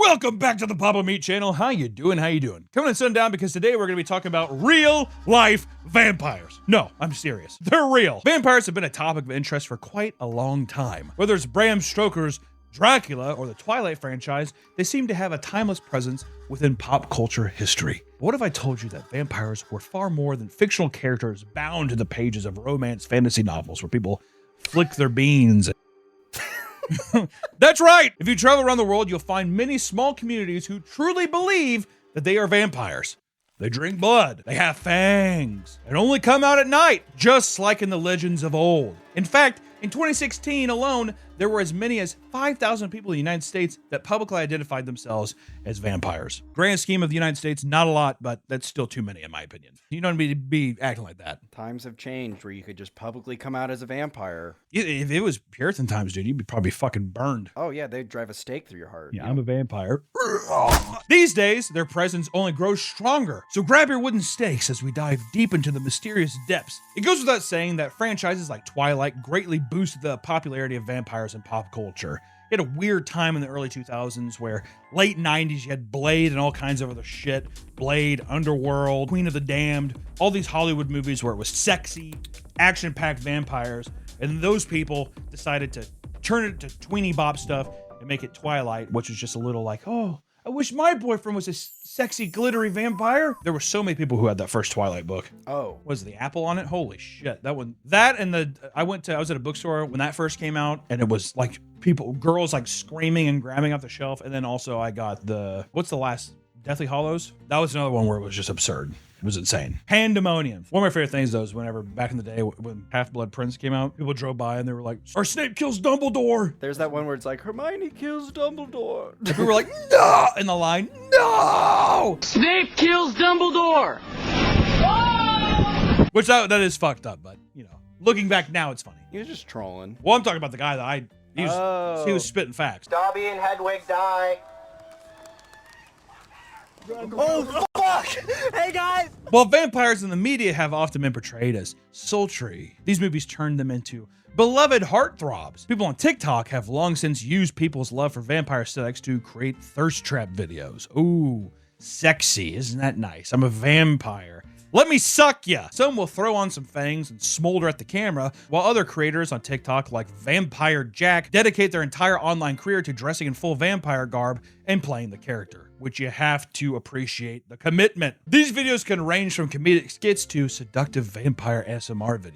Welcome back to the Papa Meat channel. How you doing? Coming in sundown because today we're going to be talking about real life vampires. No, I'm serious. They're real. Vampires have been a topic of interest for quite a long time. Whether it's Bram Stoker's Dracula or the Twilight franchise, they seem to have a timeless presence within pop culture history. What if I told you that vampires were far more than fictional characters bound to the pages of romance fantasy novels where people flick their beans? That's right! If you travel around the world, you'll find many small communities who truly believe that they are vampires. They drink blood, they have fangs, and only come out at night, just like in the legends of old. In fact, in 2016 alone, there were as many as 5,000 people in the United States that publicly identified themselves as vampires. Grand scheme of the United States, not a lot, but that's still too many in my opinion. You don't need to be acting like that. Times have changed where you could just publicly come out as a vampire. If it was Puritan times, dude, you'd be probably fucking burned. Oh yeah, they'd drive a stake through your heart. Yeah, I'm a vampire. These days, their presence only grows stronger. So grab your wooden stakes as we dive deep into the mysterious depths. It goes without saying that franchises like Twilight greatly boosted the popularity of vampires in pop culture. You had a weird time in the early 2000s where late 90s you had Blade and all kinds of other shit. Blade, Underworld, Queen of the Damned, all these Hollywood movies where it was sexy, action-packed vampires, and those people decided to turn it to tweeny bop stuff and make it Twilight, which was just a little like, oh, I wish my boyfriend was a sexy, glittery vampire. There were so many people who had that first Twilight book. Oh. Was the apple on it? Holy shit. I was at a bookstore when that first came out, and it was like girls like screaming and grabbing off the shelf. And then also I got what's the last? Deathly Hollows? That was another one where it was just absurd. It was insane. Pandemonium. One of my favorite things, though, is whenever back in the day when Half-Blood Prince came out, people drove by and they were like, "Our Snape kills Dumbledore." There's that one where it's like, Hermione kills Dumbledore. And people were like, "No!" in the line, "No! Snape kills Dumbledore!" Which that is fucked up, but, you know, looking back now, it's funny. He was just trolling. Well, I'm talking about the guy that he was spitting facts. Dobby and Hedwig die. Oh, fuck! Hey, guys! While vampires in the media have often been portrayed as sultry, these movies turned them into beloved heartthrobs. People on TikTok have long since used people's love for vampire aesthetics to create thirst trap videos. Ooh, sexy, isn't that nice? I'm a vampire. Let me suck ya! Some will throw on some fangs and smolder at the camera, while other creators on TikTok, like Vampire Jack, dedicate their entire online career to dressing in full vampire garb and playing the character, which you have to appreciate the commitment. These videos can range from comedic skits to seductive vampire ASMR videos.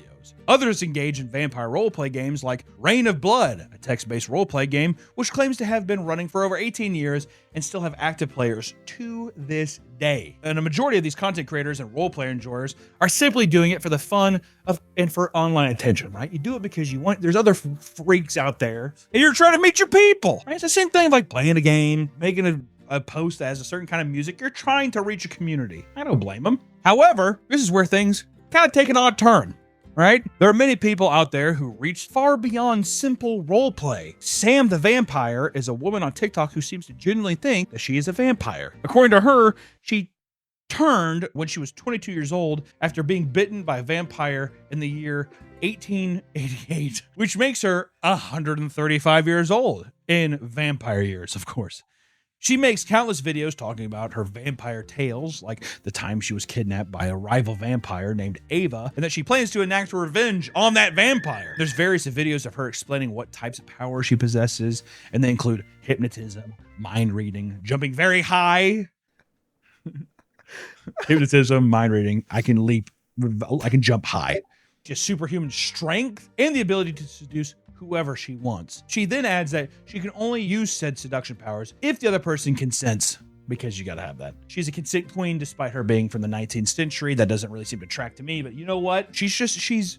Others engage in vampire roleplay games like Reign of Blood, a text-based roleplay game which claims to have been running for over 18 years and still have active players to this day. And a majority of these content creators and roleplay enjoyers are simply doing it for the fun of and for online attention, right? You do it because you want, there's other freaks out there and you're trying to meet your people, right? It's the same thing like playing a game, making a post that has a certain kind of music. You're trying to reach a community. I don't blame them. However, this is where things kind of take an odd turn, right? There are many people out there who reach far beyond simple roleplay. Sam the Vampire is a woman on TikTok who seems to genuinely think that she is a vampire. According to her, she turned when she was 22 years old after being bitten by a vampire in the year 1888, which makes her 135 years old in vampire years, of course. She makes countless videos talking about her vampire tales, like the time she was kidnapped by a rival vampire named Ava, and that she plans to enact revenge on that vampire. There's various videos of her explaining what types of power she possesses, and they include hypnotism, mind reading, jumping very high. Hypnotism, mind reading, I can jump high. She has superhuman strength and the ability to seduce whoever she wants. She then adds that she can only use said seduction powers if the other person consents, because you gotta have that. She's a consent queen despite her being from the 19th century. That doesn't really seem to track to me, but you know what? She's,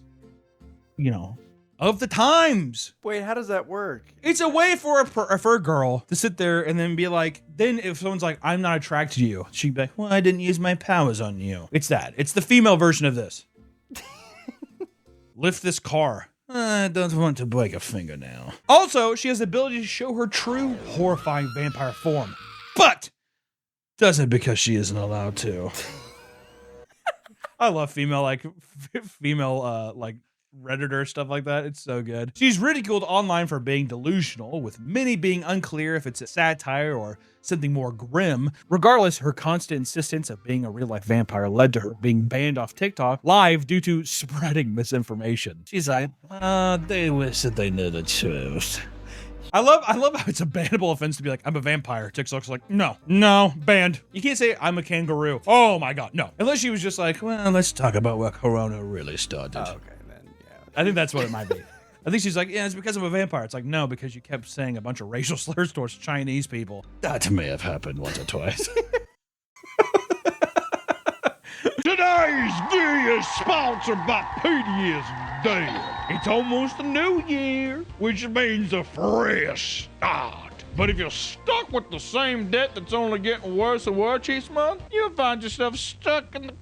you know, of the times. Wait, how does that work? It's a way for a girl to sit there and then be like, then if someone's like, I'm not attracted to you, she'd be like, well, I didn't use my powers on you. It's that. It's the female version of this. Lift this car. I don't want to break a fingernail. Also, she has the ability to show her true, horrifying vampire form, but doesn't because she isn't allowed to. I love female Redditor, stuff like that. It's so good. She's ridiculed online for being delusional, with many being unclear if it's a satire or something more grim. Regardless, her constant insistence of being a real-life vampire led to her being banned off TikTok live due to spreading misinformation. She's like, they wish that they knew the truth. I love how it's a bannable offense to be like, I'm a vampire. TikTok's like, no, banned. You can't say I'm a kangaroo. Oh my God, no. Unless she was just like, well, let's talk about where Corona really started. Oh, okay, then, yeah. I think that's what it might be. I think she's like, yeah, it's because I'm a vampire. It's like, no, because you kept saying a bunch of racial slurs towards Chinese people. That may have happened once or twice. Today's video is sponsored by PDS Dead. It's almost a new year, which means a fresh start. But if you're stuck with the same debt that's only getting worse and worse each month, you'll find yourself stuck in the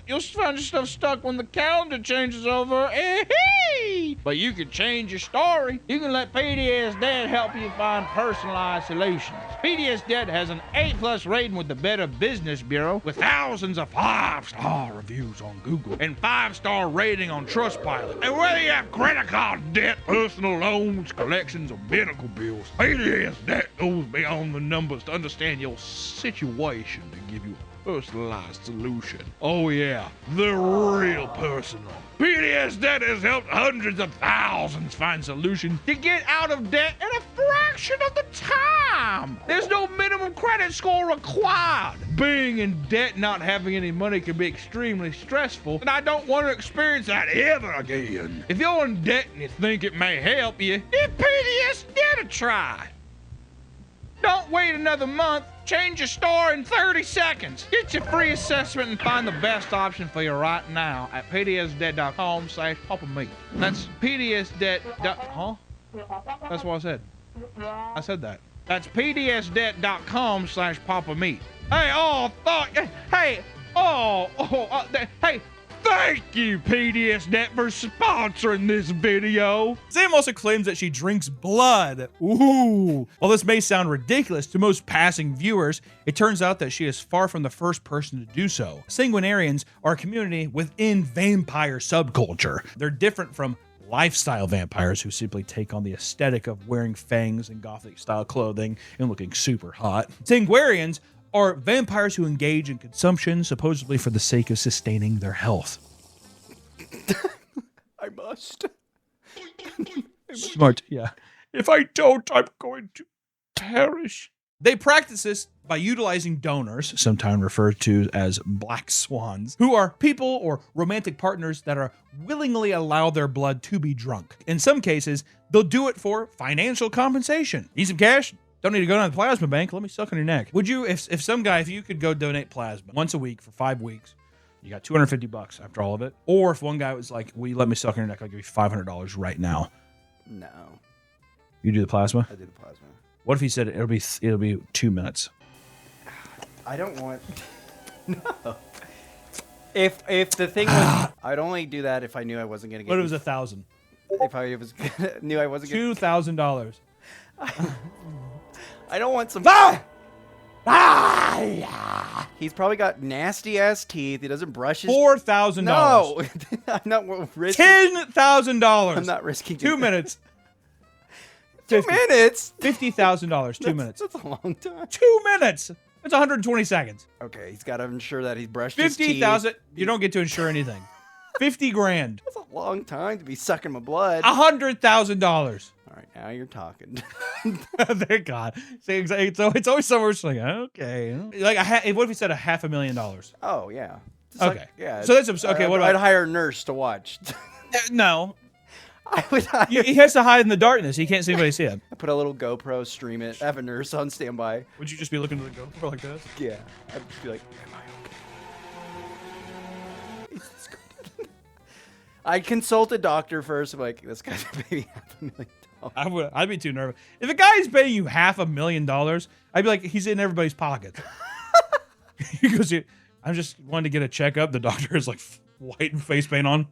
You'll find yourself stuck when the calendar changes over. Hey! But you can change your story. You can let PDS Dead help you find personalized solutions. PDS Dead has an A+ rating with the Better Business Bureau, with thousands of 5-star reviews on Google and 5-star rating on Trustpilot. And whether you have credit card debt, personal loans, collections, or medical bills, PDS Dead goes beyond the numbers to understand your situation to give you a personalized solution. Oh yeah, the real personal. PDS Debt has helped hundreds of thousands find solutions to get out of debt in a fraction of the time. There's no minimum credit score required. Being in debt, not having any money can be extremely stressful, and I don't want to experience that ever again. If you're in debt and you think it may help you, give PDS Debt a try. Don't wait another month. Change your store in 30 seconds. Get your free assessment and find the best option for you right now at pdsdebt.com/papameat. That's pdsdebt. Huh? That's what I said. I said that. That's pdsdebt.com/papameat. Hey, hey, thank you, PDS Debt, for sponsoring this video. Sam also claims that she drinks blood. Ooh. While this may sound ridiculous to most passing viewers, it turns out that she is far from the first person to do so. Sanguinarians are a community within vampire subculture. They're different from lifestyle vampires who simply take on the aesthetic of wearing fangs and gothic style clothing and looking super hot. Sanguinarians are vampires who engage in consumption supposedly for the sake of sustaining their health. I must. Smart, yeah. If I don't, I'm going to perish. They practice this by utilizing donors, sometimes referred to as black swans, who are people or romantic partners that are willingly allow their blood to be drunk. In some cases, they'll do it for financial compensation. Need some cash? Don't need to go down to the plasma bank. Let me suck on your neck. Would you, if you could go donate plasma once a week for 5 weeks, you got $250 after all of it. Or if one guy was like, will you let me suck on your neck? I'll give you $500 right now. No. You do the plasma? I do the plasma. What if he said it'll be 2 minutes? I don't want. No. If the thing was, I'd only do that if I knew I wasn't gonna get. What if it was 1,000? If I knew I wasn't gonna. $2,000. I don't want some. He's probably got nasty ass teeth. He doesn't brush his. $4,000. No, I'm not risking. $10,000. I'm not risking 2 minutes. 2 minutes. $50,000. 2 minutes. That's a long time. 2 minutes. That's 120 seconds. Okay, he's got to ensure that he's brushed his teeth. 50,000. You don't get to insure anything. 50 grand. That's a long time to be sucking my blood. $100,000. All right, now you're talking. Thank God. See, exactly. So it's always somewhere it's like, okay. Like, what if he said $500,000? Oh yeah. Just Okay. like, yeah. So that's okay. What about? I'd hire a nurse to watch. No. I would hire. He has to hide in the darkness. He can't see anybody see him. I put a little GoPro, stream it. Have a nurse on standby. Would you just be looking to the GoPro like this? Yeah. I'd just be like, am I okay? I'd consult a doctor first. I'm like, this guy's maybe $500,000. I'd be too nervous. If a guy's paying you $500,000, I'd be like, he's in everybody's pocket. He goes, I just wanted to get a checkup. The doctor is like white and face paint on.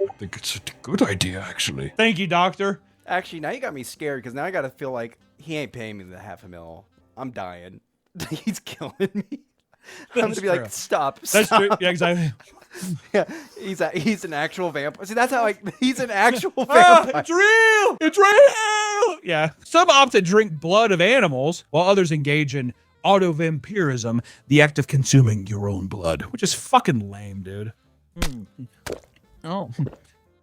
I think it's a good idea, actually. Thank you, doctor. Actually, now you got me scared because now I got to feel like he ain't paying me the $500,000. I'm dying. He's killing me. I'm gonna be like, stop. That's true. Yeah, exactly. Yeah, he's an actual vampire. See, that's how he's an actual vampire. It's real. It's real. Yeah. Some opt to drink blood of animals, while others engage in auto-vampirism, the act of consuming your own blood, which is fucking lame, dude. Oh.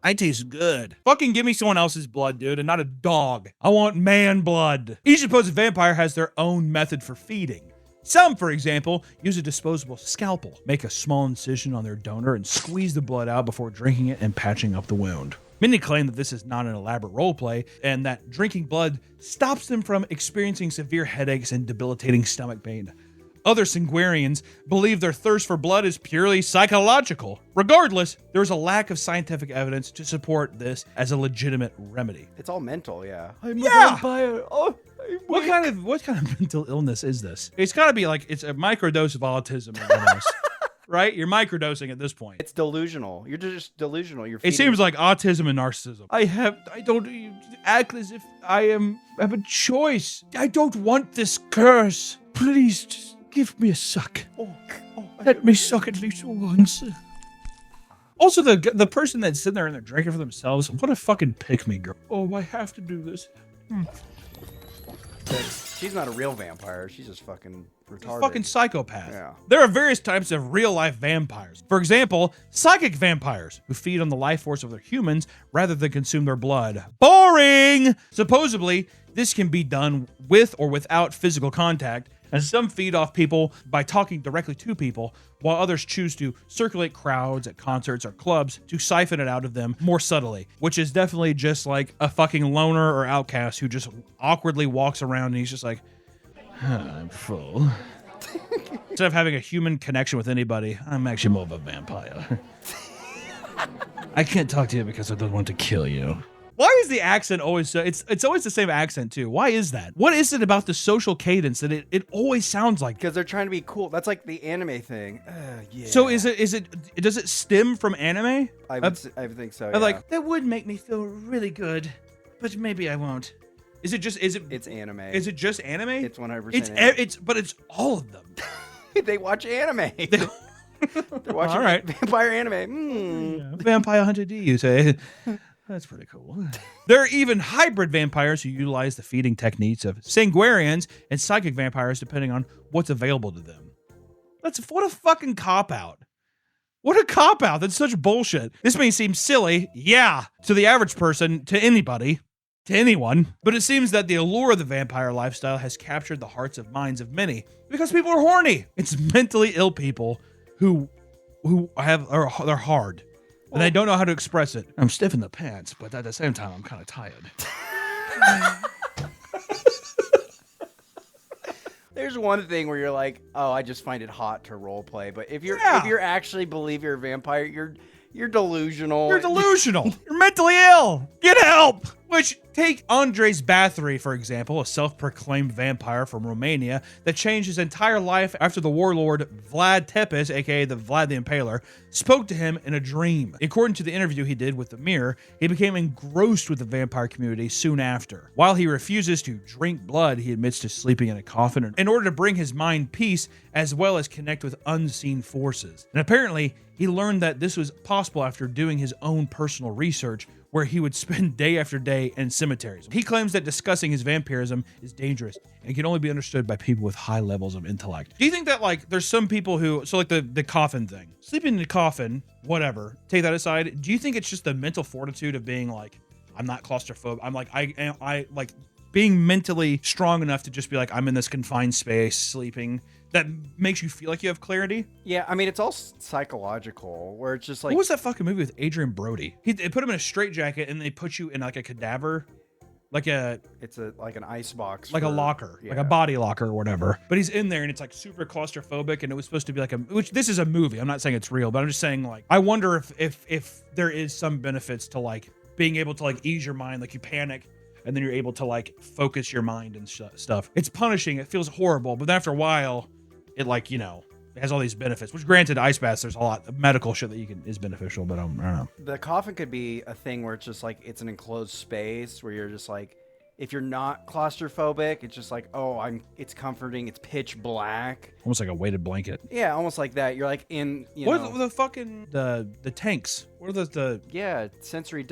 I taste good. Fucking give me someone else's blood, dude, and not a dog. I want man blood. Each supposed vampire has their own method for feeding. Some, for example, use a disposable scalpel, make a small incision on their donor, and squeeze the blood out before drinking it and patching up the wound. Many claim that this is not an elaborate roleplay, and that drinking blood stops them from experiencing severe headaches and debilitating stomach pain. Other Sanguarians believe their thirst for blood is purely psychological. Regardless, there is a lack of scientific evidence to support this as a legitimate remedy. It's all mental, yeah. I'm a vampire. Oh, what kind of mental illness is this? It's got to be like it's a microdose of autism, almost, right? You're microdosing at this point. It's delusional. You're just delusional. It seems like autism and narcissism. I don't act as if I have a choice. I don't want this curse. Please just give me a suck. Let me suck at least once. Also, the person that's sitting there and they're drinking for themselves, what a fucking pick-me girl. Oh, I have to do this. She's not a real vampire. She's just fucking retarded. Fucking psychopath. Yeah. There are various types of real-life vampires. For example, psychic vampires, who feed on the life force of their humans rather than consume their blood. Boring! Supposedly, this can be done with or without physical contact, and some feed off people by talking directly to people, while others choose to circulate crowds at concerts or clubs to siphon it out of them more subtly, which is definitely just like a fucking loner or outcast who just awkwardly walks around and he's just like, I'm full. Instead of having a human connection with anybody, I'm actually more of a vampire. I can't talk to you because I don't want to kill you. Why is the accent always so? It's always the same accent too. Why is that? What is it about the social cadence that it always sounds like? Because they're trying to be cool. That's like the anime thing. Yeah. So does it stem from anime? I would think so. Yeah. Like that would make me feel really good, but maybe I won't. It's anime. Is it just anime? It's 100%. It's all of them. They watch anime. They're watching All right. vampire anime. Yeah, Vampire Hunter D, you say? That's pretty cool. There are even hybrid vampires who utilize the feeding techniques of Sanguarians and psychic vampires depending on what's available to them. What a fucking cop-out. What a cop-out. That's such bullshit. This may seem silly, yeah, to the average person, to anybody, to anyone, but it seems that the allure of the vampire lifestyle has captured the hearts and minds of many because people are horny. It's mentally ill people who they're hard. And they don't know how to express it. I'm stiff in the pants, but at the same time, I'm kind of tired. There's one thing where you're like, oh, I just find it hot to role play. But if you're actually believe you're a vampire, you're delusional. You're delusional. You're mentally ill. Get help. Which, take Andres Bathory, for example, a self-proclaimed vampire from Romania that changed his entire life after the warlord Vlad Tepes, aka the Vlad the Impaler, spoke to him in a dream. According to the interview he did with The Mirror, he became engrossed with the vampire community soon after. While he refuses to drink blood, he admits to sleeping in a coffin in order to bring his mind peace as well as connect with unseen forces. And apparently, he learned that this was possible after doing his own personal research, where he would spend day after day in cemeteries. He claims that discussing his vampirism is dangerous and can only be understood by people with high levels of intellect. Do you think that like there's some people who, so like the coffin thing, sleeping in a coffin, whatever, take that aside, do you think it's just the mental fortitude of being like, I'm not claustrophobic, I'm like, I like being mentally strong enough to just be like, I'm in this confined space, sleeping, that makes you feel like you have clarity? Yeah, I mean, it's all psychological, where it's just like... What was that fucking movie with Adrian Brody? They put him in a straitjacket and they put you in like a cadaver, like a... It's like an ice box. Like a locker, yeah. like a body locker or whatever. But he's in there and it's like super claustrophobic and it was supposed to be like which this is a movie. I'm not saying it's real, but I'm just saying like, I wonder if there is some benefits to like being able to like ease your mind, like you panic and then you're able to like focus your mind and stuff. It's punishing. It feels horrible. But then after a while, it like, you know, it has all these benefits, which granted ice baths, there's a lot of medical shit that is beneficial, but I don't know. The coffin could be a thing where it's just like, it's an enclosed space where you're just like, if you're not claustrophobic, it's just like, it's comforting. It's pitch black. Almost like a weighted blanket. Yeah, almost like that. You're like in, What are the fucking the tanks? What are the yeah, sensory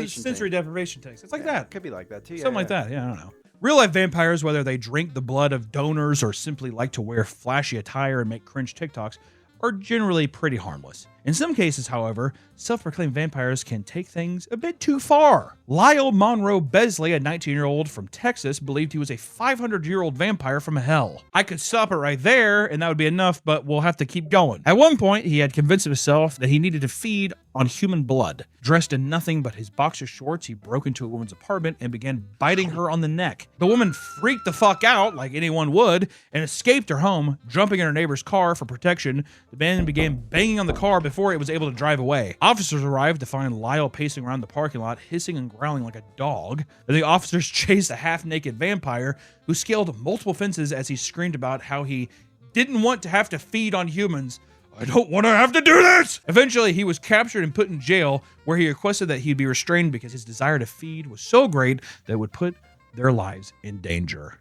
sensory deprivation tanks? It's like that. Could be like that too. Something like that. Yeah, I don't know. Real life vampires, whether they drink the blood of donors or simply like to wear flashy attire and make cringe TikToks, are generally pretty harmless. In some cases, however, self-proclaimed vampires can take things a bit too far. Lyle Monroe Besley, a 19-year-old from Texas, believed he was a 500-year-old vampire from hell. I could stop it right there, and that would be enough, but we'll have to keep going. At one point, he had convinced himself that he needed to feed on human blood. Dressed in nothing but his boxer shorts, he broke into a woman's apartment and began biting her on the neck. The woman freaked the fuck out, like anyone would, and escaped her home, jumping in her neighbor's car for protection. The man began banging on the car before it was able to drive away. Officers arrived to find Lyle pacing around the parking lot, hissing and growling like a dog. The officers chased a half-naked vampire who scaled multiple fences as he screamed about how he didn't want to have to feed on humans. I don't want to have to do this! Eventually, he was captured and put in jail, where he requested that he be restrained because his desire to feed was so great that it would put their lives in danger.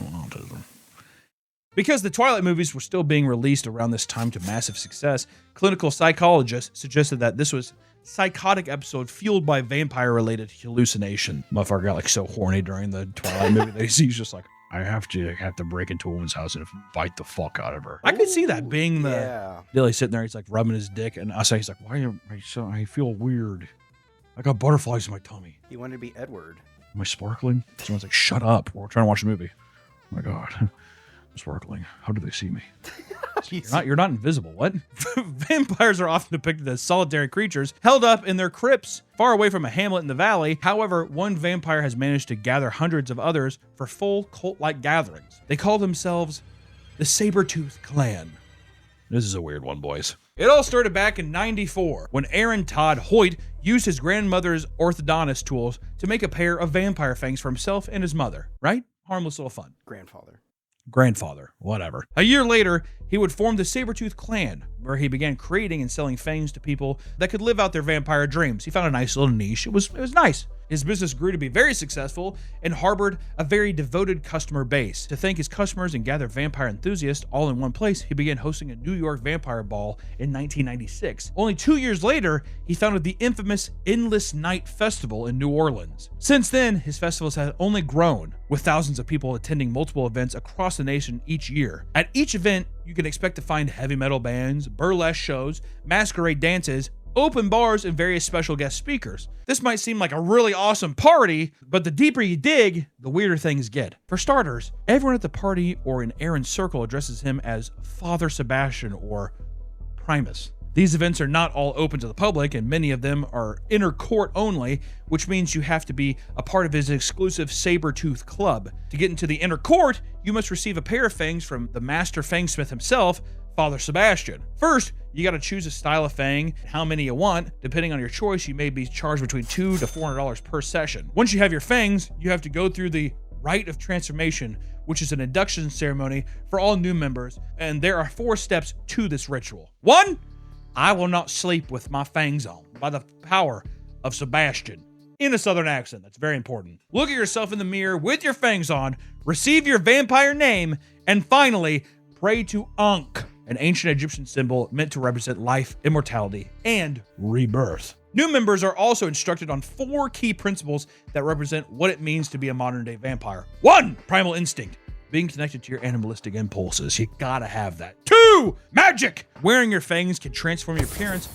Autism. Because the Twilight movies were still being released around this time to massive success, clinical psychologists suggested that this was psychotic episode fueled by vampire-related hallucination. Motherfucker got like so horny during the Twilight movie that he's just like, I have to break into a woman's house and bite the fuck out of her. I could see that being the Dilly sitting there, he's like rubbing his dick, and I say he's like, why am I so? I feel weird. I got butterflies in my tummy. He wanted to be Edward. Am I sparkling? Someone's like, shut up. We're trying to watch a movie. Oh my god. I'm sparkling. How do they see me? You're not invisible. What? Vampires are often depicted as solitary creatures held up in their crypts far away from a hamlet in the valley. However, one vampire has managed to gather hundreds of others for full cult-like gatherings. They call themselves the Sabertooth Clan. This is a weird one, boys. It all started back in '94 when Aaron Todd Hoyt used his grandmother's orthodontist tools to make a pair of vampire fangs for himself and his mother. Right? Harmless little fun. Grandfather, whatever. A year later, he would form the Sabertooth Clan, where he began creating and selling fangs to people that could live out their vampire dreams. He found a nice little niche. It was nice. His business grew to be very successful and harbored a very devoted customer base. To thank his customers and gather vampire enthusiasts all in one place, he began hosting a New York Vampire Ball in 1996. Only 2 years later, he founded the infamous Endless Night Festival in New Orleans. Since then, his festivals have only grown, with thousands of people attending multiple events across the nation each year. At each event, you can expect to find heavy metal bands, burlesque shows, masquerade dances, open bars, and various special guest speakers. This might seem like a really awesome party, but the deeper you dig, the weirder things get. For starters, everyone at the party or in Aaron's circle addresses him as Father Sebastian or Primus. These events are not all open to the public, and many of them are inner court only, which means you have to be a part of his exclusive Sabertooth Club. To get into the inner court, you must receive a pair of fangs from the master fangsmith himself, Father Sebastian. First, you got to choose a style of fang, how many you want. Depending on your choice, you may be charged between $200 to $400 per session. Once you have your fangs, you have to go through the Rite of Transformation, which is an induction ceremony for all new members, and there are 4 steps to this ritual. 1, I will not sleep with my fangs on, by the power of Sebastian. In a southern accent, that's very important. Look at yourself in the mirror with your fangs on, receive your vampire name, and finally, pray to Ankh, an ancient Egyptian symbol meant to represent life, immortality, and rebirth. New members are also instructed on 4 key principles that represent what it means to be a modern-day vampire. 1, primal instinct, being connected to your animalistic impulses. You gotta have that. 2, magic, wearing your fangs can transform your appearance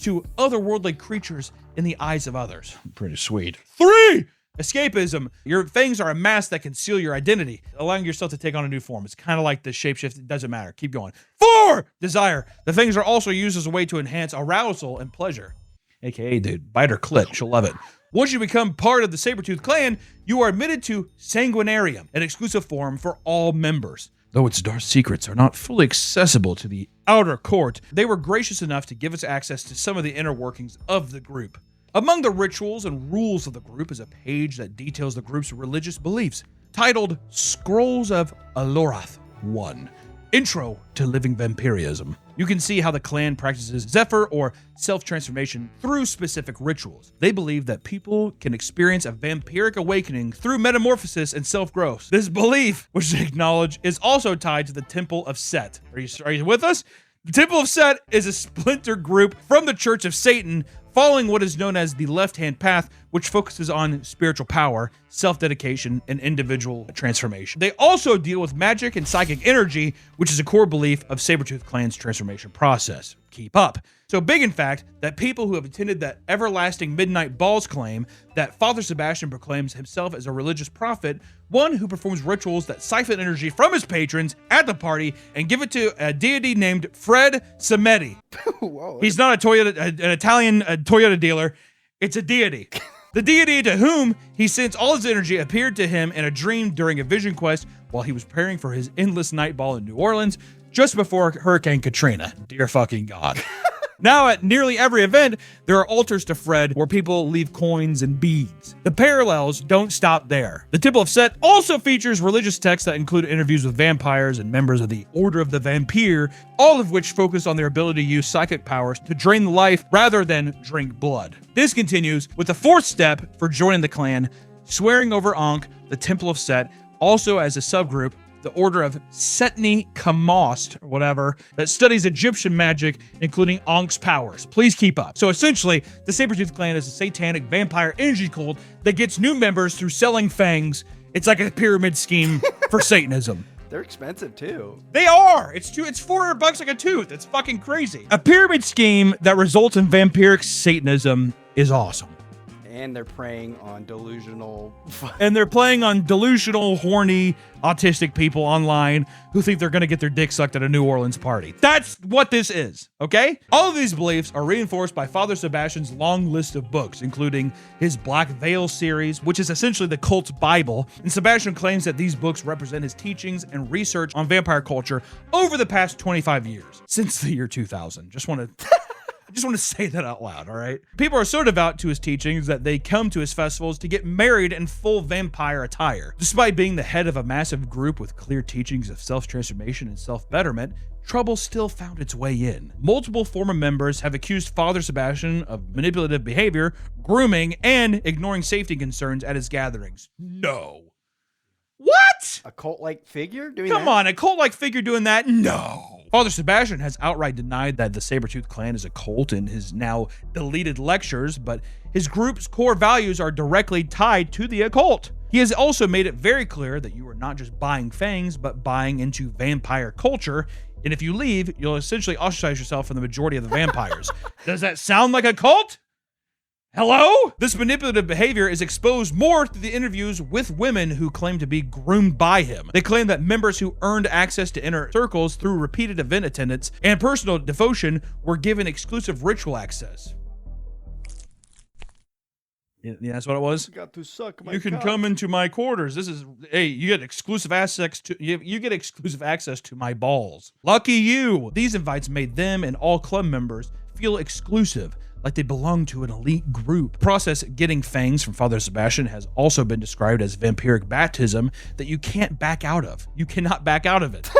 to otherworldly creatures in the eyes of others. Pretty sweet. 3, escapism. Your fangs are a mask that conceal your identity, allowing yourself to take on a new form. It's kind of like the shapeshift. It doesn't matter. Keep going. 4, desire. The fangs are also used as a way to enhance arousal and pleasure. AKA, dude, bite her clit. She'll love it. Once you become part of the Sabertooth Clan, you are admitted to Sanguinarium, an exclusive forum for all members. Though its dark secrets are not fully accessible to the outer court, they were gracious enough to give us access to some of the inner workings of the group. Among the rituals and rules of the group is a page that details the group's religious beliefs, titled Scrolls of Alorath 1. Intro to Living Vampirism. You can see how the clan practices Zephyr or self-transformation through specific rituals. They believe that people can experience a vampiric awakening through metamorphosis and self-growth. This belief, which they acknowledge, is also tied to the Temple of Set. Are you with us? The Temple of Set is a splinter group from the Church of Satan, following what is known as the left-hand path, which focuses on spiritual power, self-dedication, and individual transformation. They also deal with magic and psychic energy, which is a core belief of Sabretooth Clan's transformation process. Keep up. So big, in fact, that people who have attended that everlasting midnight balls claim that Father Sebastian proclaims himself as a religious prophet, one who performs rituals that siphon energy from his patrons at the party and give it to a deity named Fred Sametti. Whoa. He's not an Italian Toyota dealer. It's a deity. The deity to whom he sends all his energy appeared to him in a dream during a vision quest while he was preparing for his endless night ball in New Orleans just before Hurricane Katrina. Dear fucking God. Now, at nearly every event, there are altars to Fred where people leave coins and beads. The parallels don't stop there. The Temple of Set also features religious texts that include interviews with vampires and members of the Order of the Vampire, all of which focus on their ability to use psychic powers to drain the life rather than drink blood. This continues with the fourth step for joining the clan, swearing over Ankh, the Temple of Set, also as a subgroup, the Order of Setni Kamost, or whatever, that studies Egyptian magic, including Ankh's powers. Please keep up. So essentially, the Sabretooth Clan is a satanic vampire energy cult that gets new members through selling fangs. It's like a pyramid scheme for Satanism. They're expensive too. They are. It's $400 like a tooth. It's fucking crazy. A pyramid scheme that results in vampiric Satanism is awesome. And they're preying on delusional. And they're playing on delusional, horny, autistic people online who think they're going to get their dick sucked at a New Orleans party. That's what this is, okay? All of these beliefs are reinforced by Father Sebastian's long list of books, including his Black Veil series, which is essentially the cult's Bible. And Sebastian claims that these books represent his teachings and research on vampire culture over the past 25 years, since the year 2000. I just want to say that out loud, all right? People are so devout to his teachings that they come to his festivals to get married in full vampire attire. Despite being the head of a massive group with clear teachings of self-transformation and self-betterment, trouble still found its way in. Multiple former members have accused Father Sebastian of manipulative behavior, grooming, and ignoring safety concerns at his gatherings. No. What? A cult-like figure doing Come that? on, a cult-like figure doing that? No. Father Sebastian has outright denied that the Sabretooth Clan is a cult in his now deleted lectures, but his group's core values are directly tied to the occult. He has also made it very clear that you are not just buying fangs, but buying into vampire culture, and if you leave, you'll essentially ostracize yourself from the majority of the vampires. Does that sound like a cult? Hello? This manipulative behavior is exposed more through the interviews with women who claim to be groomed by him. They claim that members who earned access to inner circles through repeated event attendance and personal devotion were given exclusive ritual access. Yeah, that's what it was. Got to suck my You can cock. come into my quarters. You get exclusive access to you get exclusive access to my balls. Lucky you. These invites made them and all club members feel exclusive, like they belong to an elite group. The process getting fangs from Father Sebastian has also been described as vampiric baptism that you can't back out of. You cannot back out of it.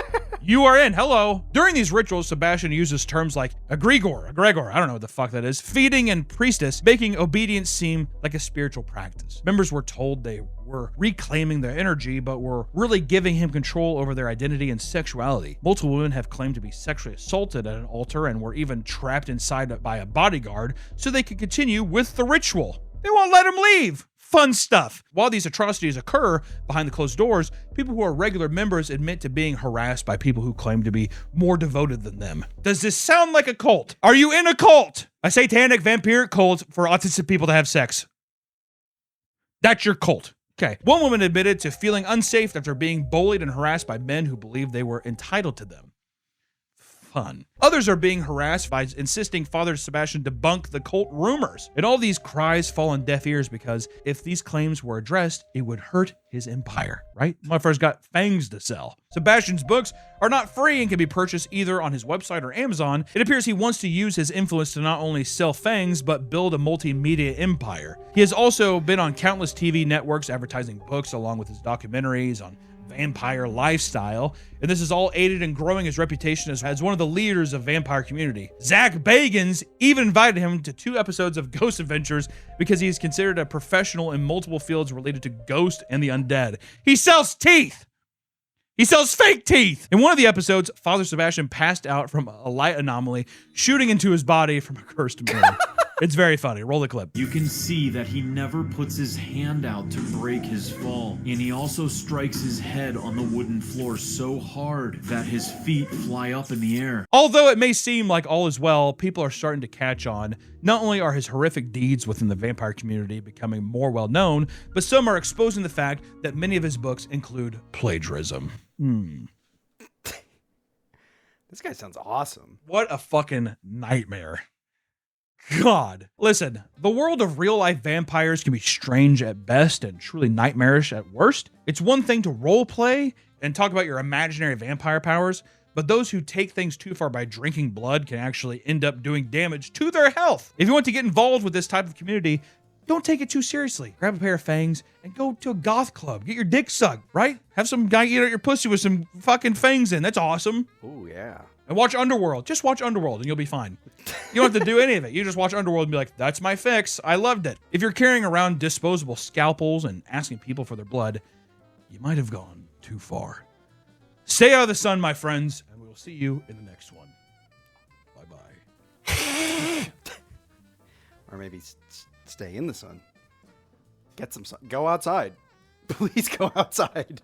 You are in. Hello. During these rituals, Sebastian uses terms like egregor, I don't know what the fuck that is, feeding, and priestess, making obedience seem like a spiritual practice. Members were told they were reclaiming their energy, but were really giving him control over their identity and sexuality. Multiple women have claimed to be sexually assaulted at an altar and were even trapped inside by a bodyguard so they could continue with the ritual. They won't let him leave. Fun stuff. While these atrocities occur behind the closed doors, people who are regular members admit to being harassed by people who claim to be more devoted than them. Does this sound like a cult? Are you in a cult? A satanic vampiric cult for autistic people to have sex. That's your cult. Okay. One woman admitted to feeling unsafe after being bullied and harassed by men who believed they were entitled to them. Fun. Others are being harassed by insisting Father Sebastian debunk the cult rumors. And all these cries fall on deaf ears because if these claims were addressed, it would hurt his empire, right? Motherfucker's got fangs to sell. Sebastian's books are not free and can be purchased either on his website or Amazon. It appears he wants to use his influence to not only sell fangs, but build a multimedia empire. He has also been on countless TV networks advertising books along with his documentaries on vampire lifestyle, and this is all aided in growing his reputation as one of the leaders of vampire community. Zach Bagans even invited him to 2 episodes of Ghost Adventures because he is considered a professional in multiple fields related to ghost and the undead. He sells teeth! He sells fake teeth! In one of the episodes, Father Sebastian passed out from a light anomaly shooting into his body from a cursed moon. It's very funny. Roll the clip. You can see that he never puts his hand out to break his fall, and he also strikes his head on the wooden floor so hard that his feet fly up in the air. Although it may seem like all is well, people are starting to catch on. Not only are his horrific deeds within the vampire community becoming more well known, but some are exposing the fact that many of his books include plagiarism. This guy sounds awesome. What a fucking nightmare. God. Listen, the world of real-life vampires can be strange at best and truly nightmarish at worst. It's one thing to role play and talk about your imaginary vampire powers, but those who take things too far by drinking blood can actually end up doing damage to their health. If you want to get involved with this type of community, don't take it too seriously. Grab a pair of fangs and go to a goth club. Get your dick sucked, right? Have some guy eat out your pussy with some fucking fangs in. That's awesome. Oh, yeah. And watch Underworld. Just watch Underworld and you'll be fine. You don't have to do any of it. You just watch Underworld and be like, that's my fix. I loved it. If you're carrying around disposable scalpels and asking people for their blood, you might have gone too far. Stay out of the sun, my friends, and we will see you in the next one. Bye-bye. Or maybe stay in the sun. Get some sun. Go outside. Please go outside.